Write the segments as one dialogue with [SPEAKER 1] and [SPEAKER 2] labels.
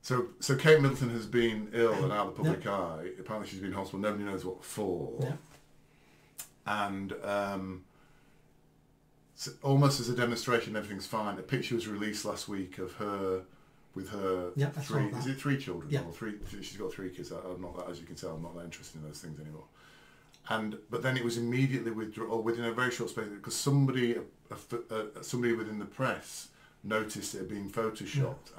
[SPEAKER 1] So Kate Middleton has been ill and out of the public eye. Apparently she's been in hospital. Nobody knows what for.
[SPEAKER 2] Yeah.
[SPEAKER 1] And so almost as a demonstration, everything's fine. A picture was released last week of her with her three. Is it 3 children?
[SPEAKER 2] Yeah.
[SPEAKER 1] Or 3? She's got 3 kids. I'm not that, as you can tell, I'm not that interested in those things anymore. But then it was immediately withdrawn, or within a very short space, because somebody within the press noticed it had been photoshopped,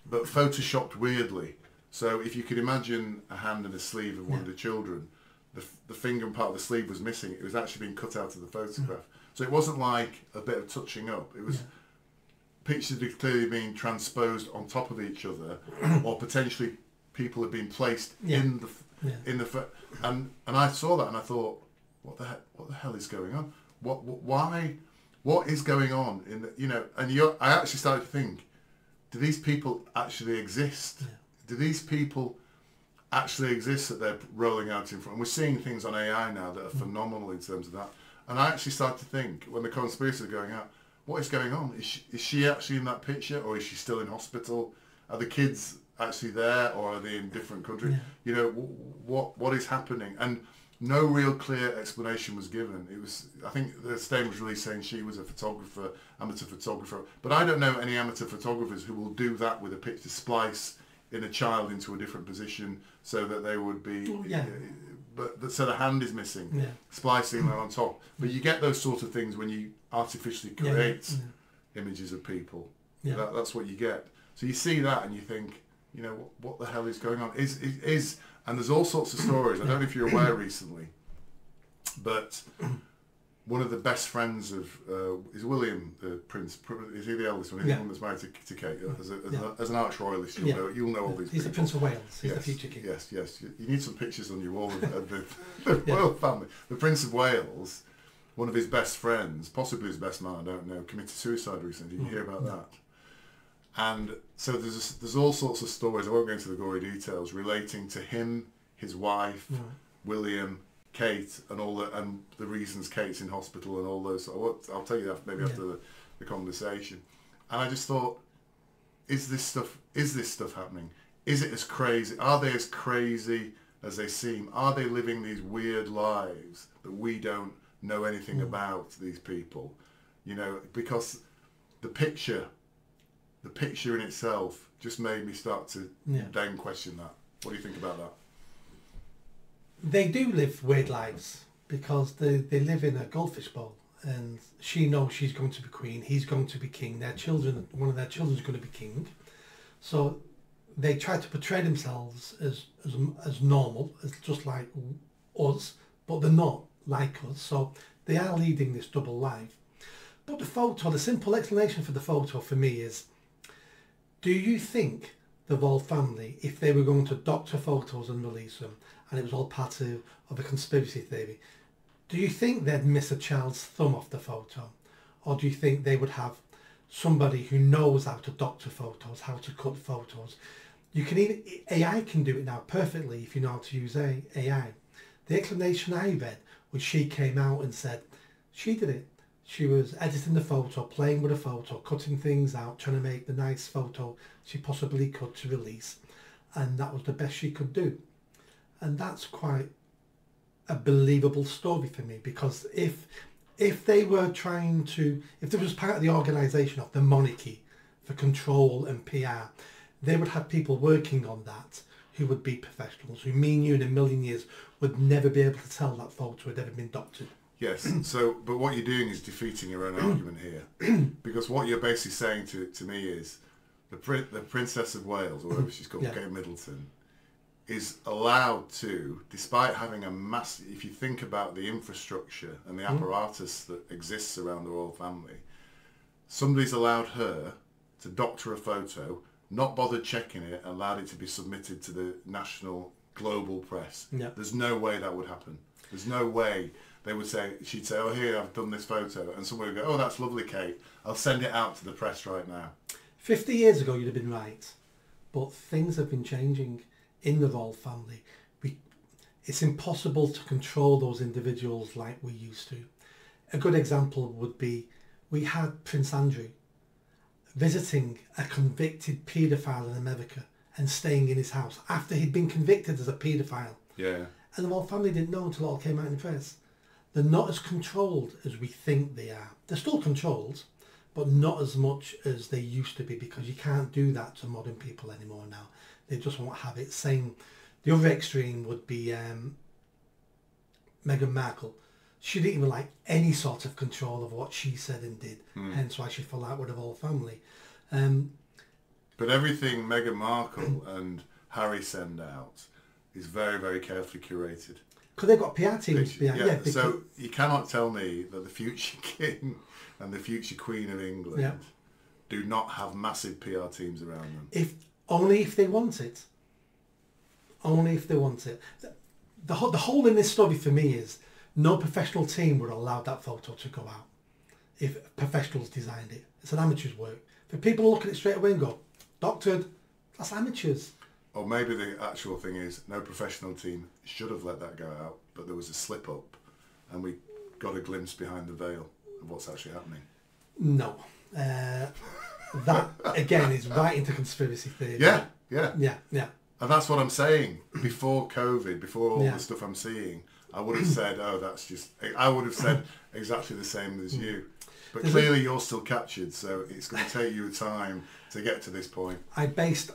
[SPEAKER 1] but photoshopped weirdly. So if you could imagine a hand and a sleeve of one of the children, the finger and part of the sleeve was missing. It was actually being cut out of the photograph. So it wasn't like a bit of touching up. It was pictures had clearly been transposed on top of each other, or potentially people had been placed in the and I saw that and I thought, what the hell is going on? What is going on in the, I actually started to think, do these people actually exist? Do these people actually exist that they're rolling out in front? And we're seeing things on AI now that are phenomenal in terms of that. And I actually started to think, when the conspiracies are going out, what is going on? Is she actually in that picture, or is she still in hospital? Are the kids actually there, or are they in different countries? What is happening? And no real clear explanation was given. It was, I think the statement was released saying she was a photographer, amateur photographer, but I don't know any amateur photographers who will do that with a picture, splice in a child into a different position so that they would be, so the hand is missing, splicing that on top. But you get those sort of things when you artificially create images of people. That's what you get. So you see that and you think, what the hell is going on? And there's all sorts of stories. I don't know if you're aware recently, but one of the best friends of is William, the Prince. Is he the eldest one? He's the one that's married to Kate. As an arch royalist, you'll know all these.
[SPEAKER 2] He's
[SPEAKER 1] people.
[SPEAKER 2] the Prince of Wales. He's the future king.
[SPEAKER 1] Yes. You need some pictures on your wall of the royal family. The Prince of Wales, one of his best friends, possibly his best man, I don't know, committed suicide recently. Did you hear about that? And so there's all sorts of stories. I won't go into the gory details relating to him, his wife, William, Kate, and the reasons Kate's in hospital and all those. I'll tell you that maybe after the conversation. And I just thought, is this stuff happening? Is it as crazy? Are they as crazy as they seem? Are they living these weird lives that we don't know anything about, these people? Because the picture in itself just made me start to then question that. What do you think about that?
[SPEAKER 2] They do live weird lives because they live in a goldfish bowl, and she knows she's going to be queen, he's going to be king, one of their children's going to be king. So they try to portray themselves as normal, as just like us, but they're not like us. So they are leading this double life. But the simple explanation for the photo for me is, do you think the royal family, if they were going to doctor photos and release them, and it was all part of a conspiracy theory, do you think they'd miss a child's thumb off the photo? Or do you think they would have somebody who knows how to doctor photos, how to cut photos? AI can do it now perfectly if you know how to use AI. The explanation I read was she came out and said she did it. She was editing the photo, playing with the photo, cutting things out, trying to make the nice photo she possibly could to release. And that was the best she could do. And that's quite a believable story for me, because if they were if there was part of the organisation of the monarchy for control and PR, they would have people working on that who would be professionals, who me and you in a million years would never be able to tell that photo had ever been doctored.
[SPEAKER 1] Yes, but what you're doing is defeating your own argument here. Because what you're basically saying to me is the Princess of Wales, or whatever she's called, Kate Middleton, is allowed to, despite having a massive, if you think about the infrastructure and the apparatus that exists around the royal family, somebody's allowed her to doctor a photo, not bothered checking it, allowed it to be submitted to the national global press. There's no way that would happen. There's no way they would say, she'd say, oh, here, I've done this photo, and someone would go, oh, that's lovely, Kate, I'll send it out to the press right now.
[SPEAKER 2] 50 years ago you'd have been right, but things have been changing in the royal family. It's impossible to control those individuals like we used to. A good example would be, we had Prince Andrew visiting a convicted paedophile in America and staying in his house after he'd been convicted as a paedophile.
[SPEAKER 1] Yeah.
[SPEAKER 2] And the royal family didn't know until it all came out in the press. They're not as controlled as we think they are. They're still controlled, but not as much as they used to be, because you can't do that to modern people anymore now. They just won't have it. Same. The other extreme would be Meghan Markle. She didn't even like any sort of control of what she said and did, hence why she fell out with the whole family.
[SPEAKER 1] But everything Meghan Markle and Harry send out is very, very carefully curated.
[SPEAKER 2] Because they've got PR teams behind.
[SPEAKER 1] Yeah, so you cannot tell me that the future king and the future Queen of England do not have massive PR teams around them.
[SPEAKER 2] Only if they want it. Only if they want it. The whole in this story for me is no professional team would allow that photo to go out if professionals designed it. It's an amateur's work. For people to look at it straight away and go, doctored, that's amateurs.
[SPEAKER 1] Or maybe the actual thing is no professional team should have let that go out, but there was a slip up and we got a glimpse behind the veil of what's actually happening.
[SPEAKER 2] No. That, again, is right into conspiracy theory.
[SPEAKER 1] Yeah. And that's what I'm saying. Before COVID, before all the stuff I'm seeing, I would have said, I would have said exactly the same as you. But clearly you're still captured, so it's going to take you time to get to this point. I based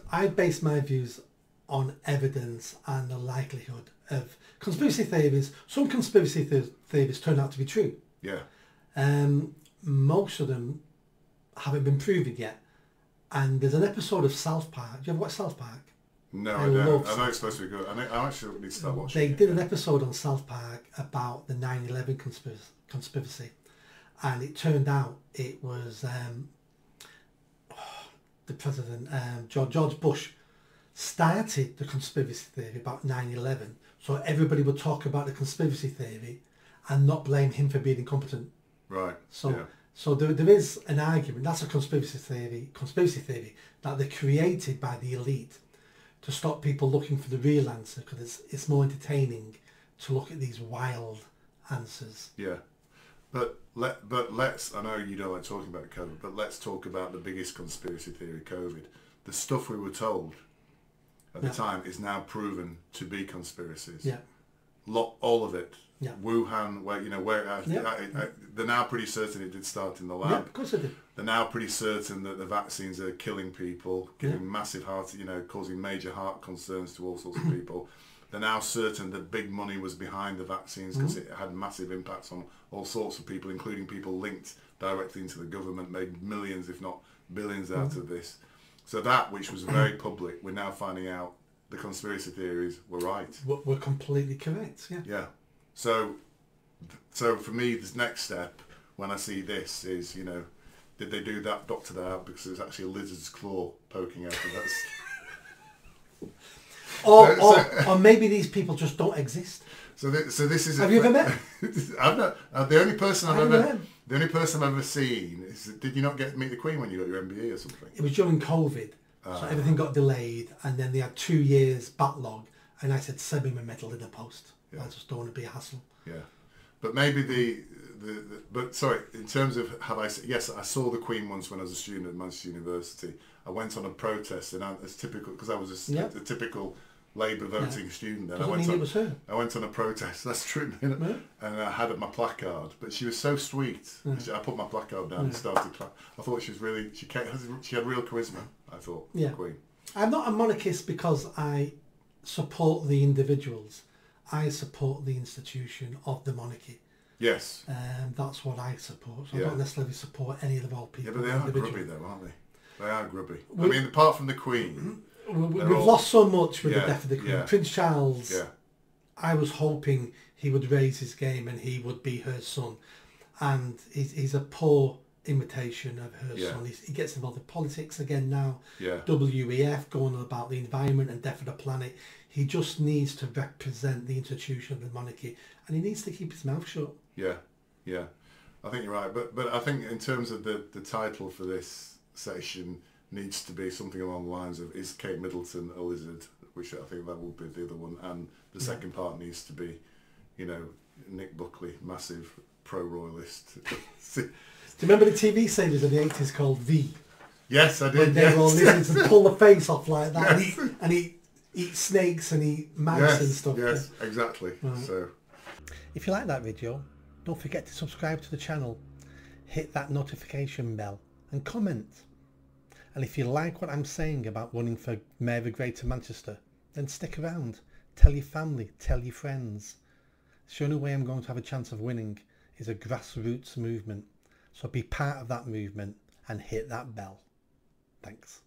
[SPEAKER 2] my views on evidence and the likelihood of conspiracy theories. Some conspiracy theories turn out to be true.
[SPEAKER 1] Yeah.
[SPEAKER 2] Most of them haven't been proven yet. And there's an episode of South Park. Do you ever watch South Park?
[SPEAKER 1] No, I don't. I know it's supposed to be good. I actually need to start watching
[SPEAKER 2] it. They did an episode on South Park about the 9/11 conspiracy. And it turned out it was the president, George Bush, started the conspiracy theory about 9/11. So everybody would talk about the conspiracy theory and not blame him for being incompetent.
[SPEAKER 1] Right.
[SPEAKER 2] So there is an argument, that's a conspiracy theory that they're created by the elite to stop people looking for the real answer, because it's more entertaining to look at these wild answers.
[SPEAKER 1] Yeah. But let's, I know you don't like talking about COVID, but let's talk about the biggest conspiracy theory, COVID. The stuff we were told at the time is now proven to be conspiracies.
[SPEAKER 2] Yeah.
[SPEAKER 1] All of it.
[SPEAKER 2] Yeah.
[SPEAKER 1] Wuhan, they're now pretty certain it did start in the lab.
[SPEAKER 2] Yeah, of course it did.
[SPEAKER 1] They're now pretty certain that the vaccines are killing people, giving massive heart, causing major heart concerns to all sorts of people. They're now certain that big money was behind the vaccines because it had massive impacts on all sorts of people, including people linked directly into the government, made millions, if not billions, out of this. So that, which was very public, we're now finding out the conspiracy theories were right.
[SPEAKER 2] We're completely correct, yeah.
[SPEAKER 1] Yeah. So for me, this next step, when I see this, is, did they do that, doctor that out because there's actually a lizard's claw poking out of that?
[SPEAKER 2] Or maybe these people just don't exist.
[SPEAKER 1] So this is.
[SPEAKER 2] Have you ever met?
[SPEAKER 1] I've not. The only person I've ever seen is. Did you not get to meet the Queen when you got your MBE or something?
[SPEAKER 2] It was during COVID, so everything got delayed, and then they had 2 years backlog, and I said, send me my medal in the post. I just don't want to be a hassle. Yeah,
[SPEAKER 1] but maybe but sorry, in terms of yes, I saw the Queen once when I was a student at Manchester University. I went on a protest, and it's typical because I was a typical Labour voting student. Then I went on a protest. That's true, and I had my placard. But she was so sweet. I put my placard down and started clapping. I thought she was really. She had real charisma. I thought.
[SPEAKER 2] Yeah.
[SPEAKER 1] The Queen.
[SPEAKER 2] I'm not a monarchist because I support the individuals. I support the institution of the monarchy.
[SPEAKER 1] Yes.
[SPEAKER 2] That's what I support. So I don't necessarily support any of the royal people.
[SPEAKER 1] Yeah, but they are grubby though, aren't they? They are grubby. I mean, apart from the Queen.
[SPEAKER 2] We've lost so much with the death of the Queen. Yeah. Prince Charles, I was hoping he would raise his game and he would be her son. And he's a poor imitation of her son. He gets involved in politics again now.
[SPEAKER 1] Yeah.
[SPEAKER 2] WEF, going on about the environment and death of the planet. He just needs to represent the institution of the monarchy, and he needs to keep his mouth shut.
[SPEAKER 1] Yeah, yeah. I think you're right. But I think in terms of the title for this session needs to be something along the lines of, is Kate Middleton a lizard? Which I think that would be the other one. And the second part needs to be, Nick Buckley, massive pro-royalist.
[SPEAKER 2] Do you remember the TV series of the 80s called V?
[SPEAKER 1] Yes, I did.
[SPEAKER 2] When they were all
[SPEAKER 1] Yes.
[SPEAKER 2] listening to pull the face off like that,
[SPEAKER 1] Yes.
[SPEAKER 2] and eat snakes and eat mice and stuff.
[SPEAKER 1] Yes, exactly.
[SPEAKER 2] Right.
[SPEAKER 1] So,
[SPEAKER 3] If you like that video, don't forget to subscribe to the channel, hit that notification bell and comment. And if you like what I'm saying about running for Mayor of Greater Manchester, then stick around. Tell your family, tell your friends. The only way I'm going to have a chance of winning is a grassroots movement. So be part of that movement and hit that bell. Thanks.